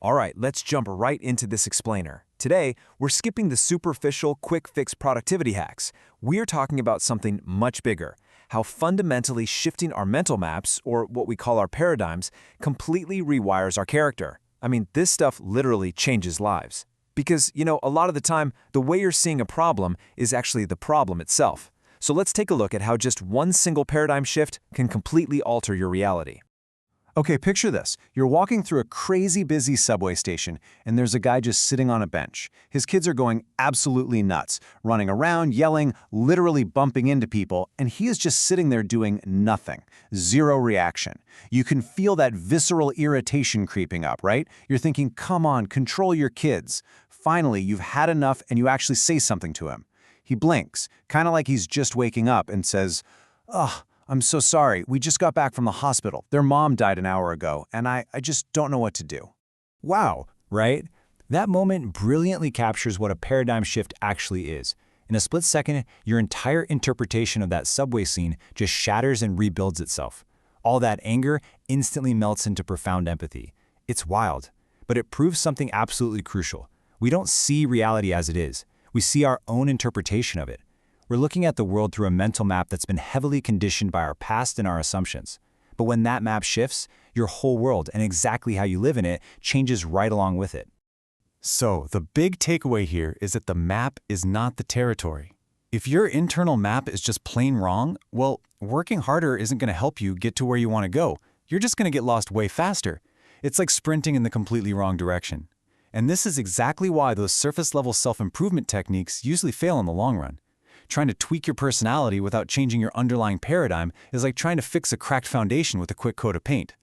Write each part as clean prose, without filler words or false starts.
All right, let's jump right into this explainer. Today, we're skipping the superficial, quick-fix productivity hacks. We're talking about something much bigger, how fundamentally shifting our mental maps, or what we call our paradigms, completely rewires our character. I mean, this stuff literally changes lives. Because, a lot of the time, the way you're seeing a problem is actually the problem itself. So let's take a look at how just one single paradigm shift can completely alter your reality. Okay, picture this. You're walking through a crazy busy subway station, and there's a guy just sitting on a bench. His kids are going absolutely nuts, running around, yelling, literally bumping into people, and he is just sitting there doing nothing. Zero reaction. You can feel that visceral irritation creeping up, right? You're thinking, come on, control your kids. Finally, you've had enough, and you actually say something to him. He blinks, kind of like he's just waking up, and says, "Ugh, I'm so sorry. We just got back from the hospital. Their mom died an hour ago, and I just don't know what to do." Wow, right? That moment brilliantly captures what a paradigm shift actually is. In a split second, your entire interpretation of that subway scene just shatters and rebuilds itself. All that anger instantly melts into profound empathy. It's wild, but it proves something absolutely crucial. We don't see reality as it is. We see our own interpretation of it. We're looking at the world through a mental map that's been heavily conditioned by our past and our assumptions. But when that map shifts, your whole world and exactly how you live in it changes right along with it. So, the big takeaway here is that the map is not the territory. If your internal map is just plain wrong, well, working harder isn't going to help you get to where you want to go. You're just going to get lost way faster. It's like sprinting in the completely wrong direction. And this is exactly why those surface-level self-improvement techniques usually fail in the long run. Trying to tweak your personality without changing your underlying paradigm is like trying to fix a cracked foundation with a quick coat of paint.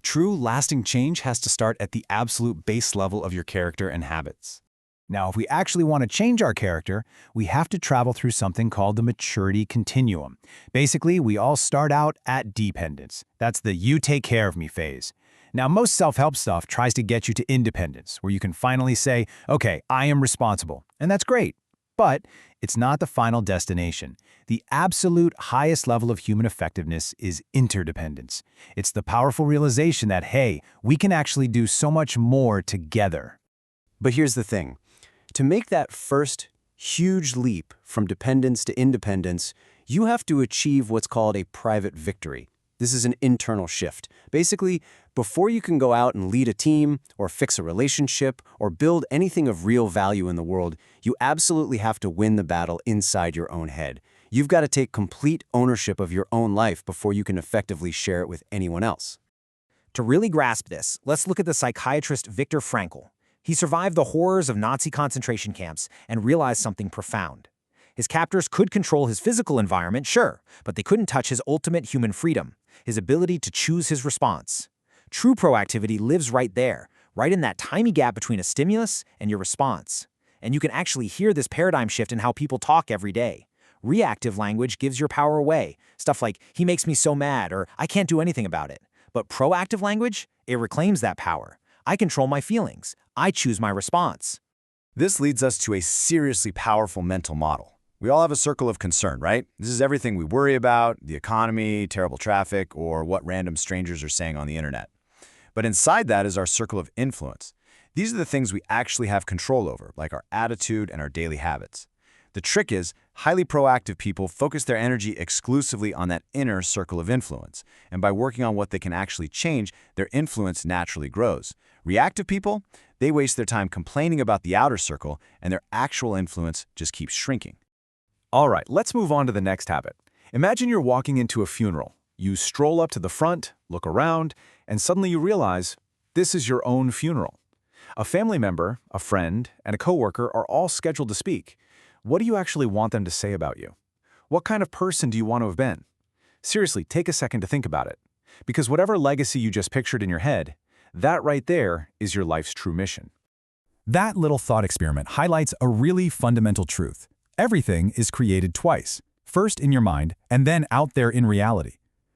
True, lasting change has to start at the absolute base level of your character and habits. Now, if we actually want to change our character, we have to travel through something called the maturity continuum. Basically, we all start out at dependence. That's the you take care of me phase. Now, most self-help stuff tries to get you to independence, where you can finally say, okay, I am responsible. And that's great. But it's not the final destination. The absolute highest level of human effectiveness is interdependence. It's the powerful realization that, hey, we can actually do so much more together. But here's the thing. To make that first huge leap from dependence to independence, you have to achieve what's called a private victory. This is an internal shift. Basically, before you can go out and lead a team, or fix a relationship, or build anything of real value in the world, you absolutely have to win the battle inside your own head. You've got to take complete ownership of your own life before you can effectively share it with anyone else. To really grasp this, let's look at the psychiatrist Viktor Frankl. He survived the horrors of Nazi concentration camps and realized something profound. His captors could control his physical environment, sure, but they couldn't touch his ultimate human freedom, his ability to choose his response. True proactivity lives right there, right in that tiny gap between a stimulus and your response. And you can actually hear this paradigm shift in how people talk every day. Reactive language gives your power away. Stuff like, he makes me so mad, or I can't do anything about it. But proactive language, it reclaims that power. I control my feelings. I choose my response. This leads us to a seriously powerful mental model. We all have a circle of concern, right? This is everything we worry about, the economy, terrible traffic, or what random strangers are saying on the internet. But inside that is our circle of influence. These are the things we actually have control over, like our attitude and our daily habits. The trick is, highly proactive people focus their energy exclusively on that inner circle of influence, and by working on what they can actually change, their influence naturally grows. Reactive people, they waste their time complaining about the outer circle, and their actual influence just keeps shrinking. All right, let's move on to the next habit. Imagine you're walking into a funeral. You stroll up to the front, look around, and suddenly you realize this is your own funeral. A family member, a friend, and a coworker are all scheduled to speak. What do you actually want them to say about you? What kind of person do you want to have been? Seriously, take a second to think about it. Because whatever legacy you just pictured in your head, that right there is your life's true mission. That little thought experiment highlights a really fundamental truth. Everything is created twice, first in your mind and then out there in reality.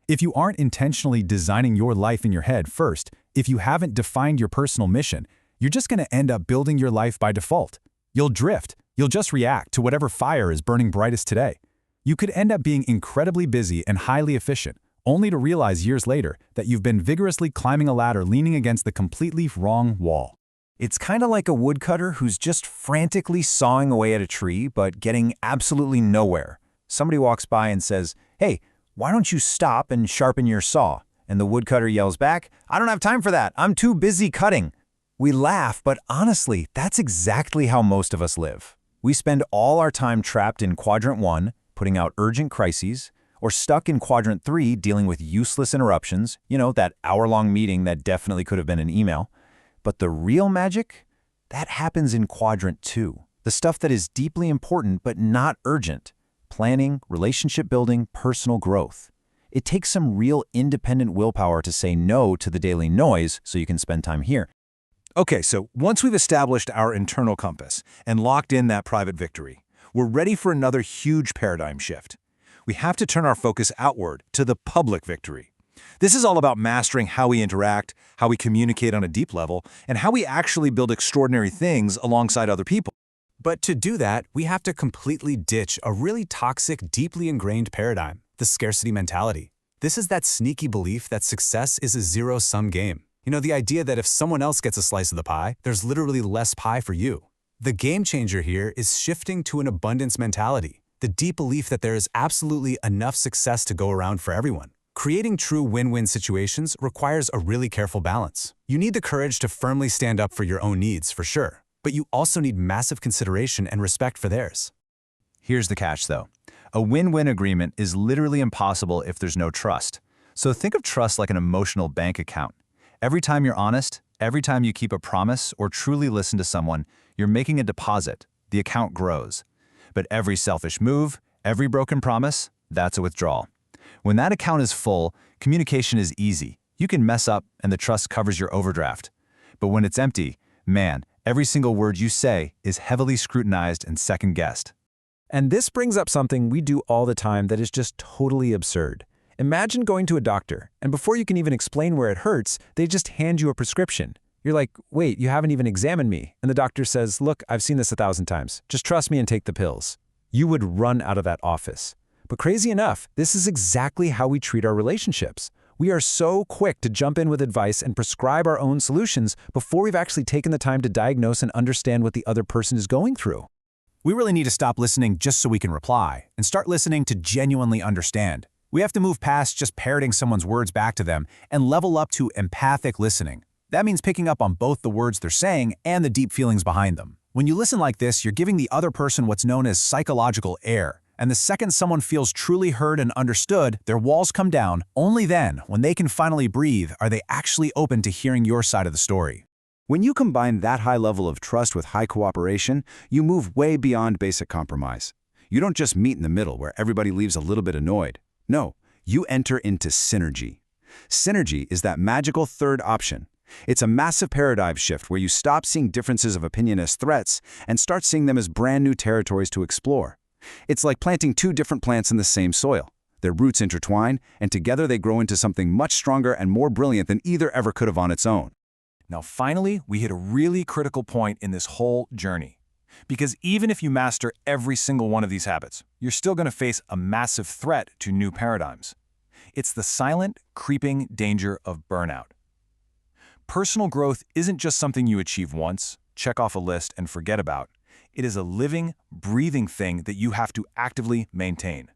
If you aren't intentionally designing your life in your head first, if you haven't defined your personal mission, you're just going to end up building your life by default. You'll drift. You'll just react to whatever fire is burning brightest today. You could end up being incredibly busy and highly efficient, only to realize years later that you've been vigorously climbing a ladder leaning against the completely wrong wall. It's kind of like a woodcutter who's just frantically sawing away at a tree but getting absolutely nowhere. Somebody walks by and says, "Hey, why don't you stop and sharpen your saw?" And the woodcutter yells back, "I don't have time for that. I'm too busy cutting." We laugh, but honestly, that's exactly how most of us live. We spend all our time trapped in Quadrant 1, putting out urgent crises, or stuck in Quadrant 3 dealing with useless interruptions, that hour-long meeting that definitely could have been an email. But the real magic? That happens in Quadrant 2, the stuff that is deeply important but not urgent. Planning, relationship building, personal growth. It takes some real independent willpower to say no to the daily noise so you can spend time here. Okay, so once we've established our internal compass and locked in that private victory, we're ready for another huge paradigm shift. We have to turn our focus outward to the public victory. This is all about mastering how we interact, how we communicate on a deep level, and how we actually build extraordinary things alongside other people. But to do that, we have to completely ditch a really toxic, deeply ingrained paradigm, the scarcity mentality. This is that sneaky belief that success is a zero-sum game. The idea that if someone else gets a slice of the pie, there's literally less pie for you. The game changer here is shifting to an abundance mentality, the deep belief that there is absolutely enough success to go around for everyone. Creating true win-win situations requires a really careful balance. You need the courage to firmly stand up for your own needs, for sure, but you also need massive consideration and respect for theirs. Here's the catch, though. A win-win agreement is literally impossible if there's no trust. So think of trust like an emotional bank account. Every time you're honest, every time you keep a promise or truly listen to someone, you're making a deposit. The account grows. But every selfish move, every broken promise, that's a withdrawal. When that account is full, communication is easy. You can mess up and the trust covers your overdraft. But when it's empty, man, every single word you say is heavily scrutinized and second-guessed. And this brings up something we do all the time that is just totally absurd. Imagine going to a doctor, and before you can even explain where it hurts, they just hand you a prescription. You're like, "Wait, you haven't even examined me." And the doctor says, "Look, I've seen this 1,000 times. Just trust me and take the pills." You would run out of that office. But crazy enough, this is exactly how we treat our relationships. We are so quick to jump in with advice and prescribe our own solutions before we've actually taken the time to diagnose and understand what the other person is going through. We really need to stop listening just so we can reply and start listening to genuinely understand. We have to move past just parroting someone's words back to them and level up to empathic listening. That means picking up on both the words they're saying and the deep feelings behind them. When you listen like this, you're giving the other person what's known as psychological air. And the second someone feels truly heard and understood, their walls come down. Only then, when they can finally breathe, are they actually open to hearing your side of the story. When you combine that high level of trust with high cooperation, you move way beyond basic compromise. You don't just meet in the middle where everybody leaves a little bit annoyed. No, you enter into synergy. Synergy is that magical third option. It's a massive paradigm shift where you stop seeing differences of opinion as threats and start seeing them as brand new territories to explore. It's like planting two different plants in the same soil. Their roots intertwine, and together they grow into something much stronger and more brilliant than either ever could have on its own. Now finally, we hit a really critical point in this whole journey. Because even if you master every single one of these habits, you're still going to face a massive threat to new paradigms. It's the silent, creeping danger of burnout. Personal growth isn't just something you achieve once, check off a list, and forget about. It is a living, breathing thing that you have to actively maintain.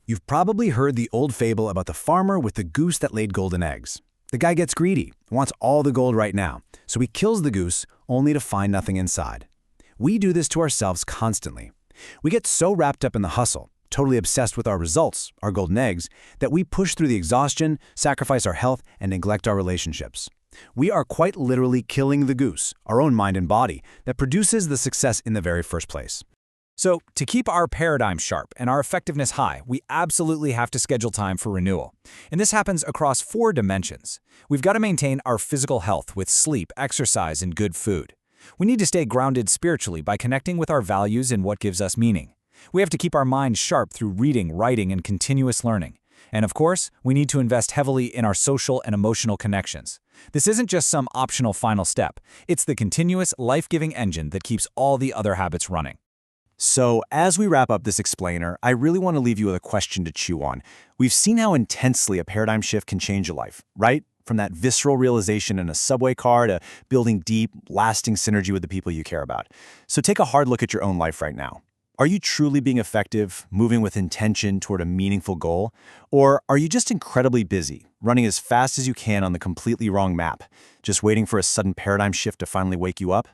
You've probably heard the old fable about the farmer with the goose that laid golden eggs. The guy gets greedy, wants all the gold right now, so he kills the goose only to find nothing inside. We do this to ourselves constantly. We get so wrapped up in the hustle, totally obsessed with our results, our golden eggs, that we push through the exhaustion, sacrifice our health, and neglect our relationships. We are quite literally killing the goose, our own mind and body, that produces the success in the very first place. So, to keep our paradigm sharp and our effectiveness high, we absolutely have to schedule time for renewal. And this happens across 4 dimensions. We've got to maintain our physical health with sleep, exercise, and good food. We need to stay grounded spiritually by connecting with our values and what gives us meaning. We have to keep our minds sharp through reading, writing, and continuous learning. And of course, we need to invest heavily in our social and emotional connections. This isn't just some optional final step. It's the continuous, life-giving engine that keeps all the other habits running. So, as we wrap up this explainer, I really want to leave you with a question to chew on. We've seen how intensely a paradigm shift can change your life, right? from that visceral realization in a subway car to building deep, lasting synergy with the people you care about. So take a hard look at your own life right now. Are you truly being effective, moving with intention toward a meaningful goal? Or are you just incredibly busy, running as fast as you can on the completely wrong map, just waiting for a sudden paradigm shift to finally wake you up?